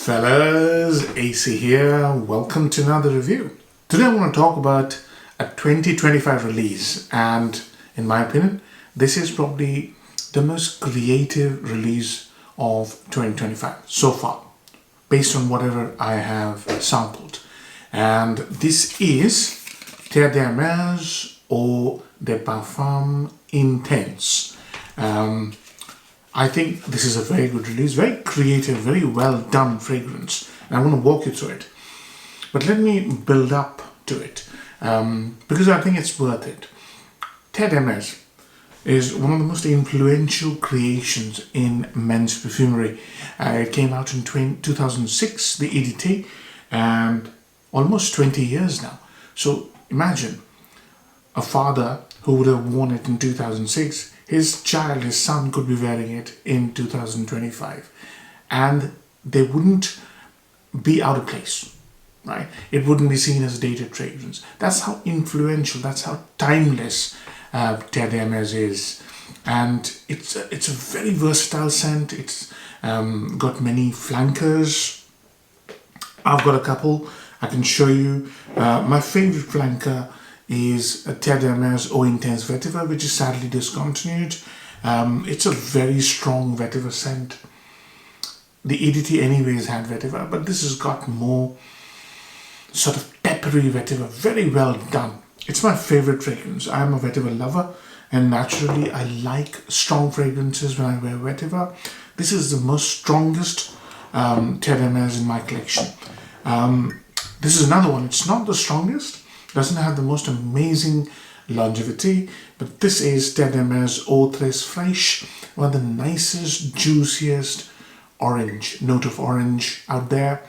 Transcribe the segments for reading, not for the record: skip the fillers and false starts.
Fellas, AC here. Welcome to another review. Today I want to talk about a 2025 release, and in my opinion, this is probably the most creative release of 2025 so far, based on whatever I have sampled. And this is Terre de Hermes Eau de Parfum Intense. I think this is a very good release, very creative, very well done fragrance. And I want to walk you through it. But let me build up to it because I think it's worth it. Terre de Hermes is one of the most influential creations in men's perfumery. It came out in 2006, the EDT, and almost 20 years now. So imagine a father who would have worn it in 2006, his child, his son could be wearing it in 2025 and they wouldn't be out of place, right? It wouldn't be seen as a dated fragrance. That's how influential, that's how timeless Terre de Hermes is. And it's a very versatile scent. It's got many flankers. I've got a couple I can show you. My favorite flanker is a Terre de Hermes Eau Intense vetiver, which is sadly discontinued. It's a very strong vetiver scent. The EDT anyways had vetiver, but this has got more sort of peppery vetiver, very well done. It's my favorite fragrance. I'm a vetiver lover, and naturally I like strong fragrances when I wear vetiver. This is the most strongest Terre de Hermes in my collection. This is another one. It's not the strongest, doesn't have the most amazing longevity, but this is Terre de Hermes Eau Très Fraîche, one of the nicest, juiciest orange, note of orange out there.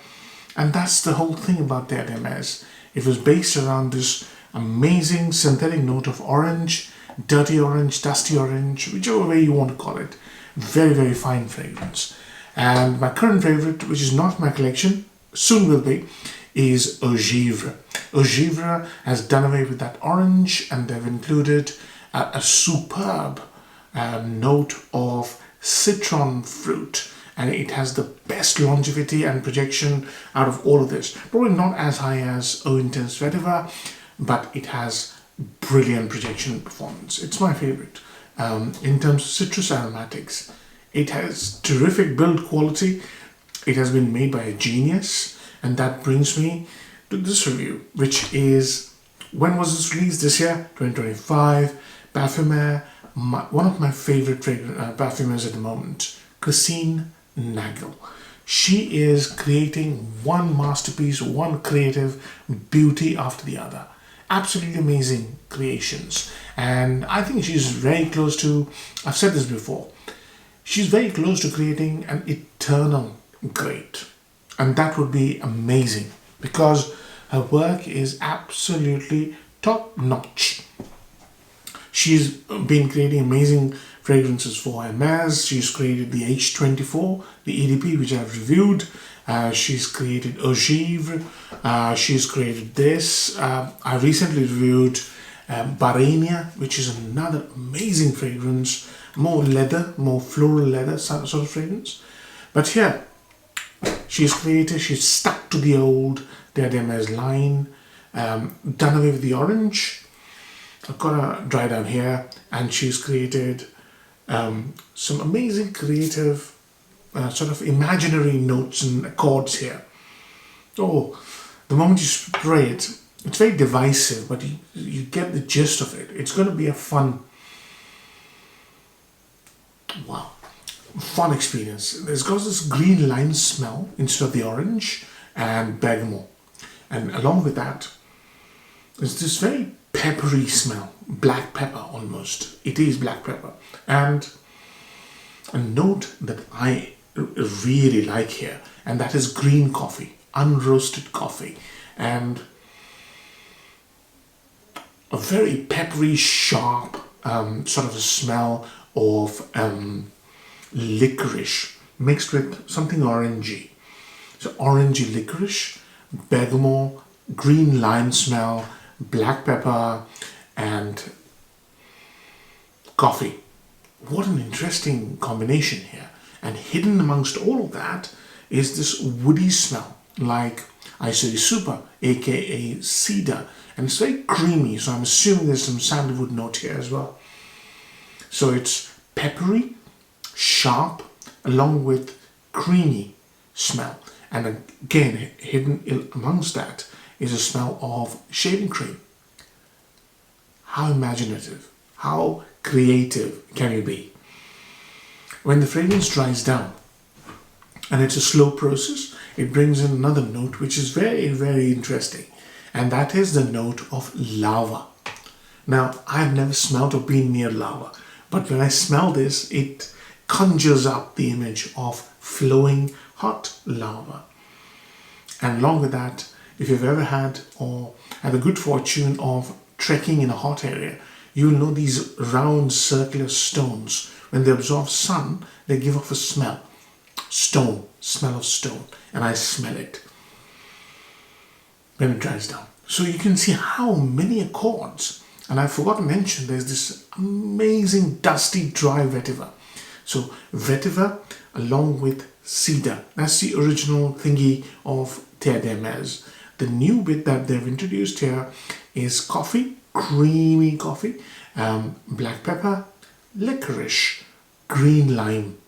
And that's the whole thing about Terre de Hermes. It was based around this amazing synthetic note of orange, dirty orange, dusty orange, whichever way you want to call it. Very, very fine fragrance. And my current favorite, which is not my collection, soon will be, is Eau Givree. Eau Givree has done away with that orange, and they've included a superb note of citron fruit, and it has the best longevity and projection out of all of this. Probably not as high as Eau Intense vetiver, but it has brilliant projection and performance. It's my favorite. In terms of citrus aromatics, it has terrific build quality. It has been made by a genius. And that brings me to this review, which is, when was this released? This year, 2025. Parfumer, one of my favorite perfumers at the moment, Christine Nagel. She is creating one masterpiece, one creative beauty after the other. Absolutely amazing creations. And I think she's very close to, I've said this before, she's very close to creating an eternal great. And that would be amazing because her work is absolutely top notch. She's been creating amazing fragrances for Hermes. She's created the H24, the EDP, which I've reviewed. She's created Eau Givree. She's created this. I recently reviewed Barania, which is another amazing fragrance. More leather, more floral leather sort of fragrance. But here, she's created, she's stuck to the old Terre de Hermes line, done away with the orange. I've got a dry down here, and she's created some amazing creative sort of imaginary notes and accords here. Oh, the moment you spray it, it's very divisive, but you get the gist of it. It's going to be a fun experience. There's got this green lime smell instead of the orange, and bergamot. And along with that, there's this very peppery smell, black pepper almost. It is black pepper. And a note that I really like here, and that is green coffee, unroasted coffee, and a very peppery, sharp sort of a smell of licorice mixed with something orangey. So orangey licorice, bergamot, green lime smell, black pepper, and coffee. What an interesting combination here. And hidden amongst all of that is this woody smell, like I say super, aka cedar, and it's very creamy, so I'm assuming there's some sandalwood note here as well. So it's peppery, sharp, along with creamy smell. And again, hidden amongst that is a smell of shaving cream. How imaginative, how creative can you be? When the fragrance dries down, and it's a slow process, it brings in another note which is very, very interesting. And that is the note of lava. Now, I've never smelled or been near lava, but when I smell this, it conjures up the image of flowing hot lava. And along with that, if you've ever had or had the good fortune of trekking in a hot area, you will know these round circular stones, when they absorb sun, they give off a smell. Smell of stone. And I smell it when it dries down. So you can see how many accords. And I forgot to mention, there's this amazing dusty dry vetiver. So vetiver along with cedar. That's the original thingy of Terre d'Hermes. The new bit that they've introduced here is coffee, creamy coffee, black pepper, licorice, green lime,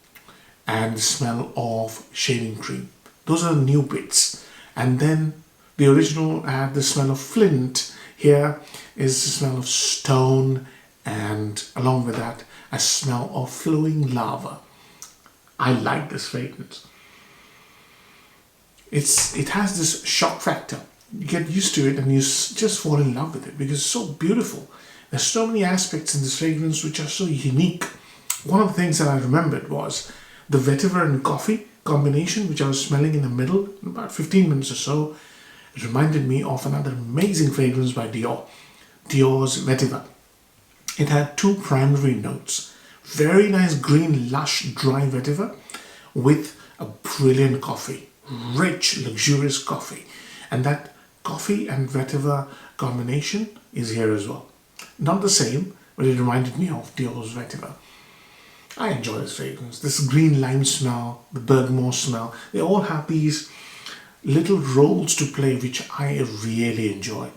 and the smell of shaving cream. Those are the new bits. And then the original had the smell of flint. Here is the smell of stone, and along with that, a smell of flowing lava. I like this fragrance. It has this shock factor. You get used to it and you just fall in love with it because it's so beautiful. There's so many aspects in this fragrance which are so unique. One of the things that I remembered was the vetiver and coffee combination, which I was smelling in the middle, in about 15 minutes or so. It reminded me of another amazing fragrance by Dior, Dior's vetiver. It had two primary notes. Very nice green, lush, dry vetiver with a brilliant coffee, rich, luxurious coffee. And that coffee and vetiver combination is here as well. Not the same, but it reminded me of Dior's vetiver. I enjoy this fragrance. This green lime smell, the bergamot smell, they all have these little roles to play which I really enjoy.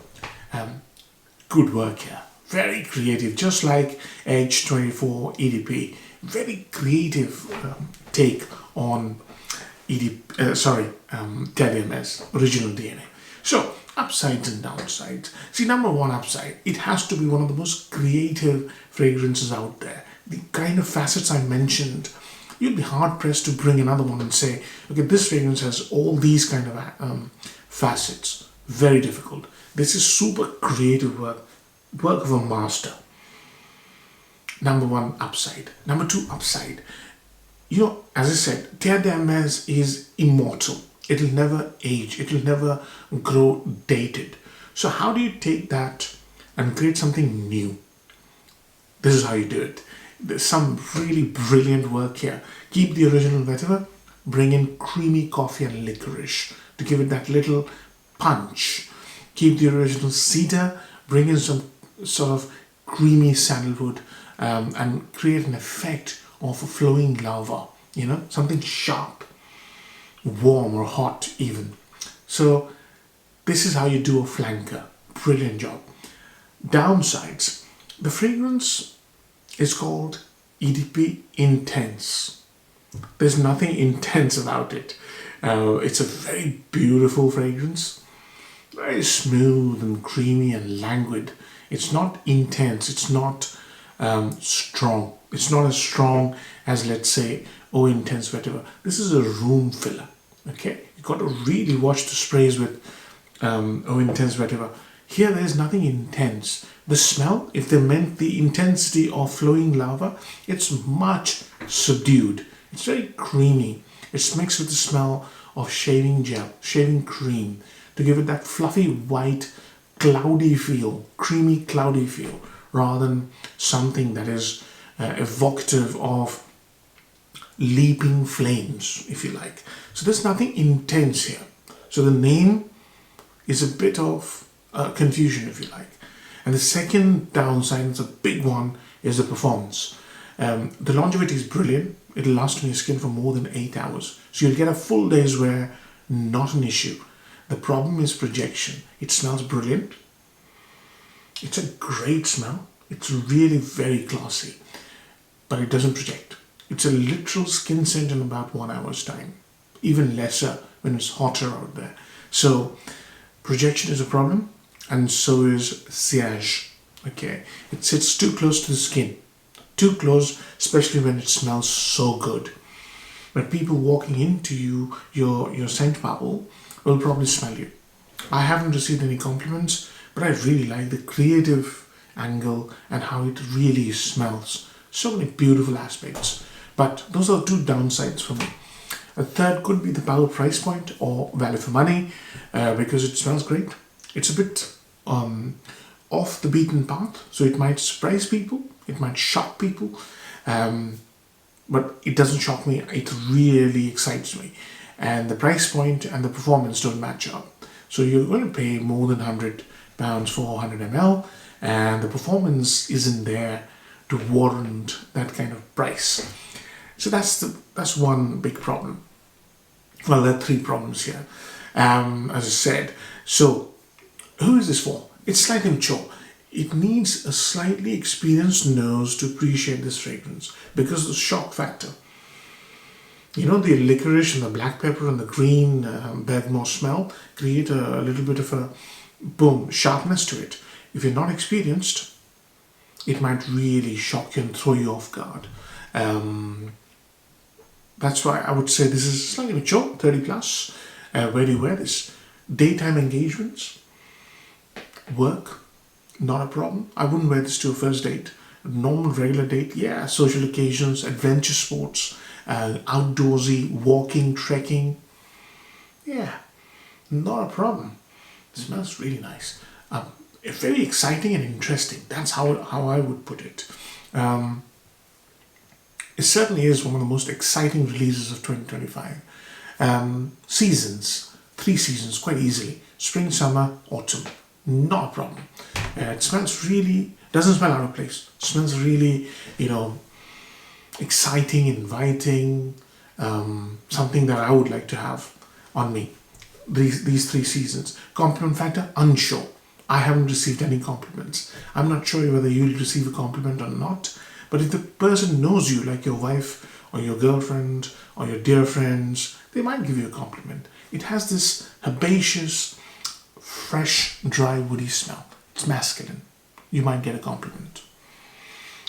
Good work here. Very creative, just like Edge 24 EDP. Very creative take on Terre d'Hermes original DNA. So, upsides and downsides. See, number one upside, it has to be one of the most creative fragrances out there. The kind of facets I mentioned, you'd be hard pressed to bring another one and say, okay, this fragrance has all these kind of facets. Very difficult. This is super creative work of a master. Number one upside. Number two upside. You know, as I said, Terre d'Hermes is immortal. It'll never age. It'll never grow dated. So how do you take that and create something new? This is how you do it. There's some really brilliant work here. Keep the original vetiver, bring in creamy coffee and licorice to give it that little punch. Keep the original cedar, bring in some sort of creamy sandalwood and create an effect of flowing lava, you know, something sharp, warm or hot even. So this is how you do a flanker. Brilliant job. Downsides. The fragrance is called EDP Intense. There's nothing intense about it. It's a very beautiful fragrance. Very smooth and creamy and languid. It's not intense. It's not strong. It's not as strong as, let's say, Eau Intense vetiver. This is a room filler. Okay, you've got to really watch the sprays with Eau Intense vetiver. Here, there's nothing intense. The smell, if they meant the intensity of flowing lava, it's much subdued. It's very creamy. It's mixed with the smell of shaving gel, shaving cream, to give it that fluffy white, cloudy feel, creamy, cloudy feel, rather than something that is evocative of leaping flames, if you like. So there's nothing intense here. So the name is a bit of confusion, if you like. And the second downside, it's a big one, is the performance. The longevity is brilliant. It'll last on your skin for more than 8 hours. So you'll get a full day's wear, not an issue. The problem is projection. It smells brilliant. It's a great smell. It's really very classy, but it doesn't project. It's a literal skin scent in about 1 hour's time, even lesser when it's hotter out there. So projection is a problem, and so is sillage. Okay, it sits too close to the skin, too close, especially when it smells so good. But people walking into your scent bubble will probably smell you. I haven't received any compliments, but I really like the creative angle and how it really smells. So many beautiful aspects. But those are two downsides for me. A third could be the power price point or value for money, because it smells great. It's a bit off the beaten path, so it might surprise people, it might shock people, but it doesn't shock me. It really excites me, and the price point and the performance don't match up. So you're going to pay more than £100 for 100 ml, and the performance isn't there to warrant that kind of price. So that's one big problem. Well, there are three problems here, as I said. So who is this for? It's slightly mature. It needs a slightly experienced nose to appreciate this fragrance because of the shock factor. You know, the licorice and the black pepper and the green bergamot smell create a little bit of a boom, sharpness to it. If you're not experienced, it might really shock you and throw you off guard. That's why I would say this is slightly mature, 30 plus. Where do you wear this? Daytime engagements, work, not a problem. I wouldn't wear this to a first date. Normal, regular date, yeah. Social occasions, adventure sports, outdoorsy, walking, trekking, yeah, not a problem. It smells really nice. Very exciting and interesting. That's how I would put it. It certainly is one of the most exciting releases of 2025. Seasons, 3 seasons, quite easily. Spring, summer, autumn, not a problem. It smells really, doesn't smell out of place. It smells really, exciting, inviting, something that I would like to have on me. These 3 seasons. Compliment factor, unsure. I haven't received any compliments. I'm not sure whether you'll receive a compliment or not. But if the person knows you, like your wife or your girlfriend or your dear friends, they might give you a compliment. It has this herbaceous, fresh, dry, woody smell. It's masculine. You might get a compliment.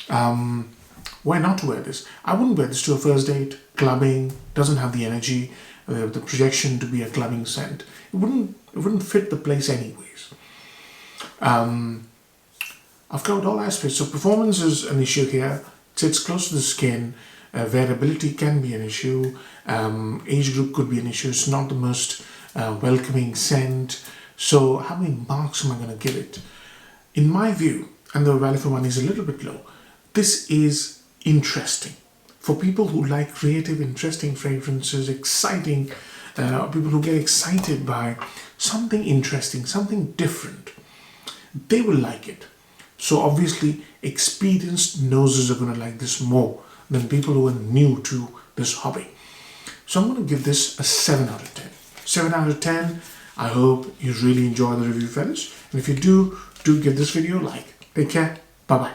Why not to wear this? I wouldn't wear this to a first date, clubbing, doesn't have the energy, the projection to be a clubbing scent. It wouldn't fit the place anyways. I've covered all aspects. So performance is an issue here. It sits close to the skin. Wearability can be an issue. Age group could be an issue. It's not the most welcoming scent. So how many marks am I going to give it? In my view, and the value for money is a little bit low, this is interesting. For people who like creative, interesting fragrances, exciting, people who get excited by something interesting, something different, they will like it. So obviously, experienced noses are going to like this more than people who are new to this hobby. So I'm going to give this a 7 out of 10. 7 out of 10. I hope you really enjoy the review, fellas. And if you do give this video a like. Take care. Bye-bye.